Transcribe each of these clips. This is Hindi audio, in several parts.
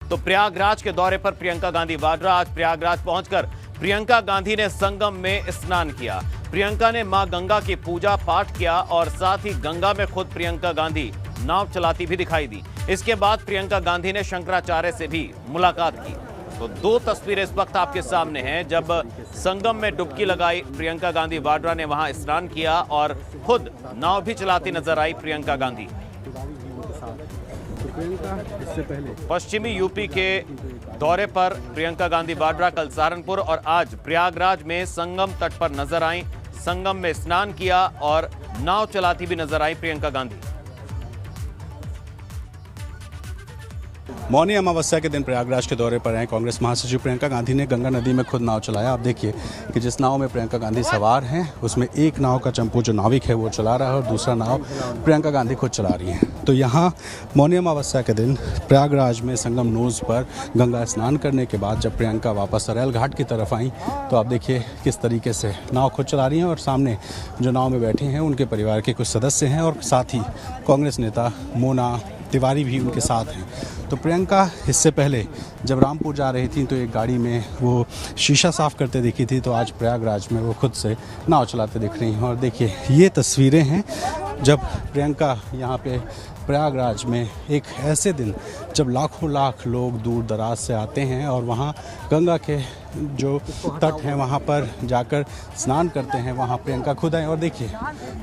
तो प्रयागराज के दौरे पर प्रियंका गांधी वाड्रा आज प्रयागराज पहुंचकर प्रियंका गांधी ने संगम में स्नान किया। प्रियंका ने मां गंगा की पूजा पाठ किया और साथ ही गंगा में खुद प्रियंका गांधी नाव चलाती भी दिखाई दी। इसके बाद प्रियंका गांधी ने शंकराचार्य से भी मुलाकात की। तो दो तस्वीरें इस वक्त आपके सामने हैं। जब संगम में डुबकी लगाई प्रियंका गांधी वाड्रा ने वहां स्नान किया और खुद नाव भी चलाती नजर आई प्रियंका गांधी। पश्चिमी यूपी के दौरे पर प्रियंका गांधी वाड्रा कल सहारनपुर और आज प्रयागराज में संगम तट पर नजर आई। संगम में स्नान किया और नाव चलाती भी नजर आई प्रियंका गांधी। मौनी अमावस्या के दिन प्रयागराज के दौरे पर हैं कांग्रेस महासचिव प्रियंका गांधी ने गंगा नदी में खुद नाव चलाया। आप देखिए कि जिस नाव में प्रियंका गांधी सवार हैं उसमें एक नाव का चंपू जो नाविक है वो चला रहा है और दूसरा नाव प्रियंका गांधी खुद चला रही हैं। तो यहाँ मौनी अमावस्या के दिन प्रयागराज में संगम नोज पर गंगा स्नान करने के बाद जब प्रियंका वापस सरेल घाट की तरफ आई तो आप देखिए किस तरीके से नाव खुद चला रही हैं और सामने जो नाव में बैठे हैं उनके परिवार के कुछ सदस्य हैं और साथ ही कांग्रेस नेता मोना तिवारी भी उनके साथ हैं। तो प्रियंका इससे पहले जब रामपुर जा रही थी तो एक गाड़ी में वो शीशा साफ करते दिखी थी, तो आज प्रयागराज में वो खुद से नाव चलाते दिख रही हैं। और देखिए ये तस्वीरें हैं जब प्रियंका यहाँ पे प्रयागराज में एक ऐसे दिन जब लाखों लाख लोग दूर दराज से आते हैं और वहाँ गंगा के जो तट हैं वहाँ पर जाकर स्नान करते हैं, वहाँ प्रियंका खुद आए और देखिए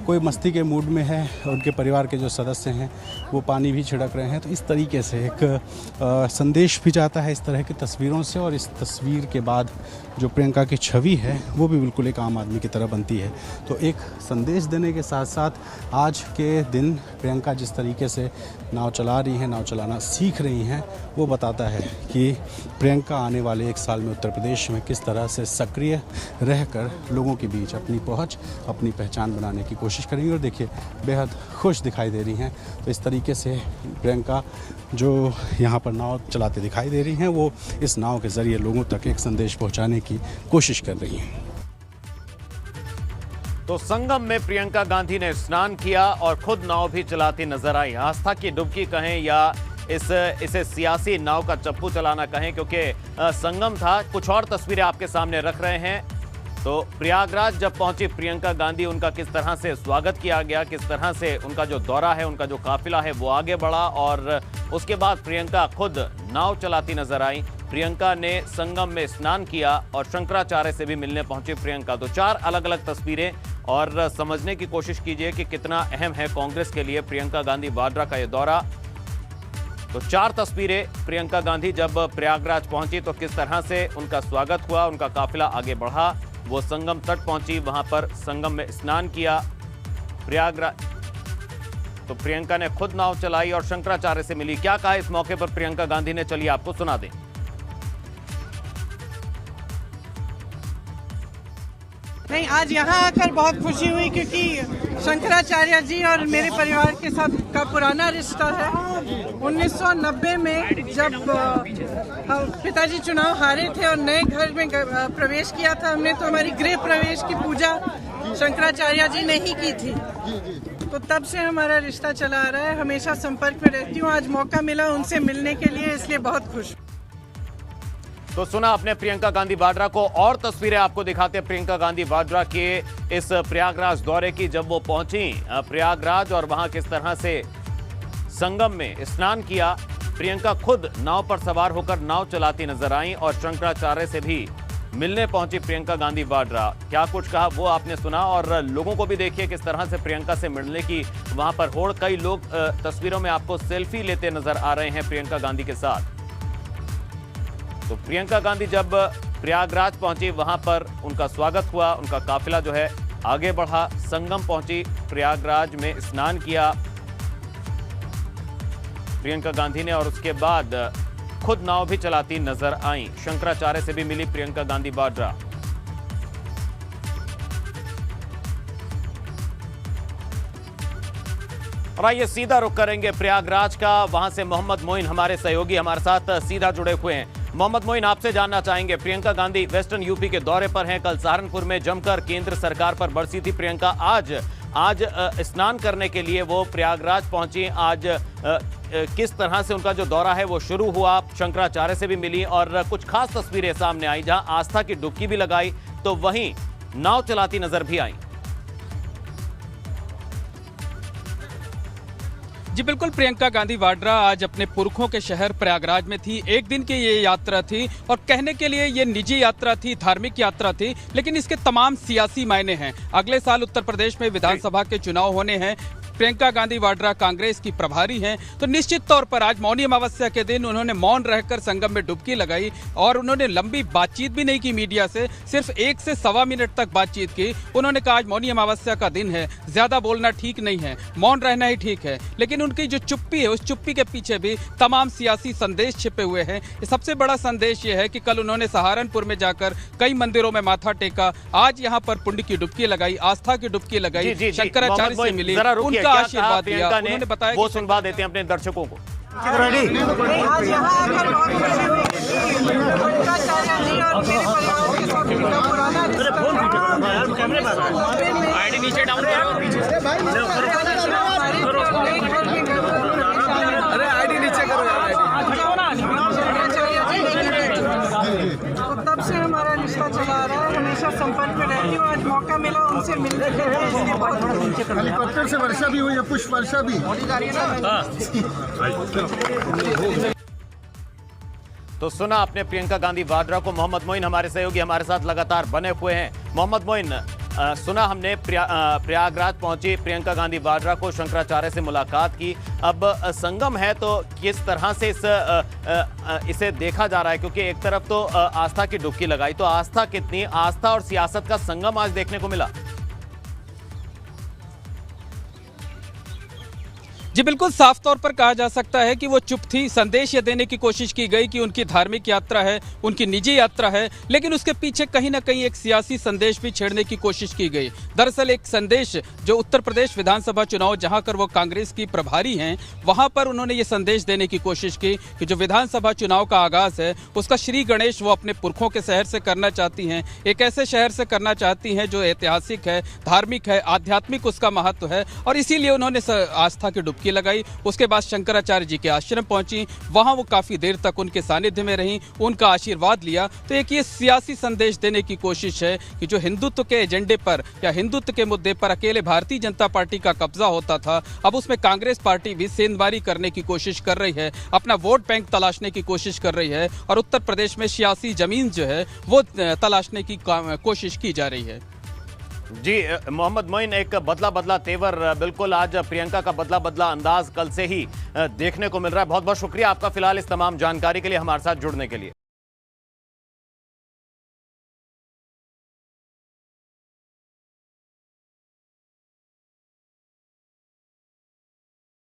कोई मस्ती के मूड में है, उनके परिवार के जो सदस्य हैं वो पानी भी छिड़क रहे हैं। तो इस तरीके से एक संदेश भी जाता है इस तरह की तस्वीरों से और इस तस्वीर के बाद जो प्रियंका की छवि है वो भी बिल्कुल एक आम आदमी की तरह बनती है। तो एक संदेश देने के साथ साथ आज के दिन प्रियंका जिस तरीके से नाव चला रही हैं, नाव चलाना सीख रही हैं, वो बताता है कि प्रियंका आने वाले एक साल में उत्तर प्रदेश में किस तरह से सक्रिय रहकर लोगों के बीच अपनी पहुंच, अपनी पहचान बनाने की कोशिश करेंगी। और देखिए बेहद खुश दिखाई दे रही हैं। तो इस तरीके से प्रियंका जो यहाँ पर नाव चलाते दिखाई दे रही हैं वो इस नाव के ज़रिए लोगों तक एक संदेश पहुँचाने की कोशिश कर रही हैं। तो संगम में प्रियंका गांधी ने स्नान किया और खुद नाव भी चलाती नजर आई। आस्था की डुबकी कहें या इसे सियासी नाव का चप्पू चलाना कहें, क्योंकि संगम था। कुछ और तस्वीरें आपके सामने रख रहे हैं। तो प्रयागराज जब पहुंची प्रियंका गांधी, उनका किस तरह से स्वागत किया गया, किस तरह से उनका जो दौरा है, उनका जो काफिला है वो आगे बढ़ा और उसके बाद प्रियंका खुद नाव चलाती नजर आई। प्रियंका ने संगम में स्नान किया और शंकराचार्य से भी मिलने पहुंची प्रियंका। तो चार अलग अलग तस्वीरें और समझने की कोशिश कीजिए कि कितना अहम है कांग्रेस के लिए प्रियंका गांधी वाड्रा का यह दौरा। तो चार तस्वीरें प्रियंका गांधी जब प्रयागराज पहुंची तो किस तरह से उनका स्वागत हुआ, उनका काफिला आगे बढ़ा, वो संगम तट पहुंची, वहां पर संगम में स्नान किया प्रयागराज। तो प्रियंका ने खुद नाव चलाई और शंकराचार्य से मिली। क्या कहा इस मौके पर प्रियंका गांधी ने, चलिए आपको सुना दें। नहीं, आज यहाँ आकर बहुत खुशी हुई क्योंकि शंकराचार्य जी और मेरे परिवार के साथ का पुराना रिश्ता है। 1990 में जब पिताजी चुनाव हारे थे और नए घर में प्रवेश किया था हमने, तो हमारी गृह प्रवेश की पूजा शंकराचार्य जी ने ही की थी। तो तब से हमारा रिश्ता चला आ रहा है, हमेशा संपर्क में रहती हूँ। आज मौका मिला उनसे मिलने के लिए, इसलिए बहुत खुश। तो सुना आपने प्रियंका गांधी वाड्रा को। और तस्वीरें आपको दिखाते हैं प्रियंका गांधी वाड्रा के इस प्रयागराज दौरे की, जब वो पहुंची प्रयागराज और वहां किस तरह से संगम में स्नान किया। प्रियंका खुद नाव पर सवार होकर नाव चलाती नजर आई और शंकराचार्य से भी मिलने पहुंची प्रियंका गांधी वाड्रा। क्या कुछ कहा वो आपने सुना और लोगों को भी देखिए किस तरह से प्रियंका से मिलने की वहां पर होड़। कई लोग तस्वीरों में आपको सेल्फी लेते नजर आ रहे हैं प्रियंका गांधी के साथ। तो प्रियंका गांधी जब प्रयागराज पहुंची वहां पर उनका स्वागत हुआ, उनका काफिला जो है आगे बढ़ा, संगम पहुंची, प्रयागराज में स्नान किया प्रियंका गांधी ने और उसके बाद खुद नाव भी चलाती नजर आई। शंकराचार्य से भी मिली प्रियंका गांधी वाड्रा। और आइए सीधा रुख करेंगे प्रयागराज का। वहां से मोहम्मद मोइन हमारे सहयोगी हमारे साथ सीधा जुड़े हुए हैं। मोहम्मद मोइन, आपसे जानना चाहेंगे, प्रियंका गांधी वेस्टर्न यूपी के दौरे पर हैं। कल सहारनपुर में जमकर केंद्र सरकार पर बरसी थी प्रियंका। आज आज स्नान करने के लिए वो प्रयागराज पहुंची। आज किस तरह से उनका जो दौरा है वो शुरू हुआ, शंकराचार्य से भी मिली और कुछ खास तस्वीरें सामने आई जहां आस्था की डुबकी भी लगाई तो वहीं नाव चलाती नजर भी आई। जी बिल्कुल, प्रियंका गांधी वाड्रा आज अपने पुरखों के शहर प्रयागराज में थी। एक दिन की ये यात्रा थी और कहने के लिए ये निजी यात्रा थी, धार्मिक यात्रा थी, लेकिन इसके तमाम सियासी मायने हैं। अगले साल उत्तर प्रदेश में विधानसभा के चुनाव होने हैं। प्रियंका गांधी वाड्रा कांग्रेस की प्रभारी हैं, तो निश्चित तौर पर आज मौनी अमावस्या के दिन उन्होंने मौन रहकर संगम में डुबकी लगाई और उन्होंने लंबी बातचीत भी नहीं की मीडिया से, सिर्फ 1 से सवा मिनट तक बातचीत की। उन्होंने कहा आज मौनी अमावस्या का दिन है, ज्यादा बोलना ठीक नहीं है, मौन रहना ही ठीक है। लेकिन उनकी जो चुप्पी है, उस चुप्पी के पीछे भी तमाम सियासी संदेश छिपे हुए हैं। सबसे बड़ा संदेश ये है कि कल उन्होंने सहारनपुर में जाकर कई मंदिरों में माथा टेका, आज यहाँ पर पुण्य की डुबकी लगाई, आस्था की डुबकी लगाई, शंकराचार्य से मिली, उनका आशीर्वाद दिया। उन्होंने बताया वो सुनवा देते हैं अपने दर्शकों को। आज यहाँ आकर बहुत खुशी हुई कि शंकराचार्य जी और मेरे परिवार के साथ उनका पुराना तब से हमारा रिश्ता चला रहा है, हमेशा संपर्क में रहती हूँ। आज मौका मिला उनसे मिलने के लिए, इसलिए बहुत हेलीकॉप्टर से वर्षा भी हुई है, पुष्प वर्षा भी। तो सुना आपने प्रियंका गांधी वाड्रा को। मोहम्मद मोइन हमारे सहयोगी हमारे साथ लगातार बने हुए हैं। मोहम्मद मोइन, सुना हमने प्रयागराज पहुंची प्रियंका गांधी वाड्रा को शंकराचार्य से मुलाकात की। अब संगम है तो किस तरह से इसे देखा जा रहा है, क्योंकि एक तरफ तो आस्था की डुबकी लगाई, तो आस्था कितनी, आस्था और सियासत का संगम आज देखने को मिला। जी बिल्कुल, साफ तौर पर कहा जा सकता है कि वो चुप थी। संदेश ये देने की कोशिश की गई कि उनकी धार्मिक यात्रा है, उनकी निजी यात्रा है, लेकिन उसके पीछे कहीं ना कहीं एक सियासी संदेश भी छेड़ने की कोशिश की गई। दरअसल एक संदेश जो उत्तर प्रदेश विधानसभा चुनाव जहां कर वो कांग्रेस की प्रभारी हैं, वहां पर उन्होंने ये संदेश देने की कोशिश की कि जो विधानसभा चुनाव का आगाज है उसका श्री गणेश वो अपने पुरखों के शहर से करना चाहती हैं, एक ऐसे शहर से करना चाहती हैं जो ऐतिहासिक है, धार्मिक है, आध्यात्मिक उसका महत्व है, और इसीलिए उन्होंने आस्था की डुबकी लगाई। उसके बाद शंकराचार्य जी के आश्रम पहुंची, वहां वो काफी देर तक उनके सानिध्य में रहीं, उनका आशीर्वाद लिया। तो एक ये सियासी संदेश देने की कोशिश है कि जो हिंदुत्व के एजेंडे पर या हिंदुत्व के मुद्दे पर अकेले भारतीय जनता पार्टी का कब्जा होता था, अब उसमें कांग्रेस पार्टी भी सेंधमारी करने की कोशिश कर रही है, अपना वोट बैंक तलाशने की कोशिश कर रही है, और उत्तर प्रदेश में सियासी जमीन जो है वो तलाशने की कोशिश की जा रही है। जी मोहम्मद मोइन, एक बदला बदला तेवर, बिल्कुल आज प्रियंका का बदला बदला अंदाज कल से ही देखने को मिल रहा है। बहुत बहुत शुक्रिया आपका फिलहाल इस तमाम जानकारी के लिए, हमारे साथ जुड़ने के लिए।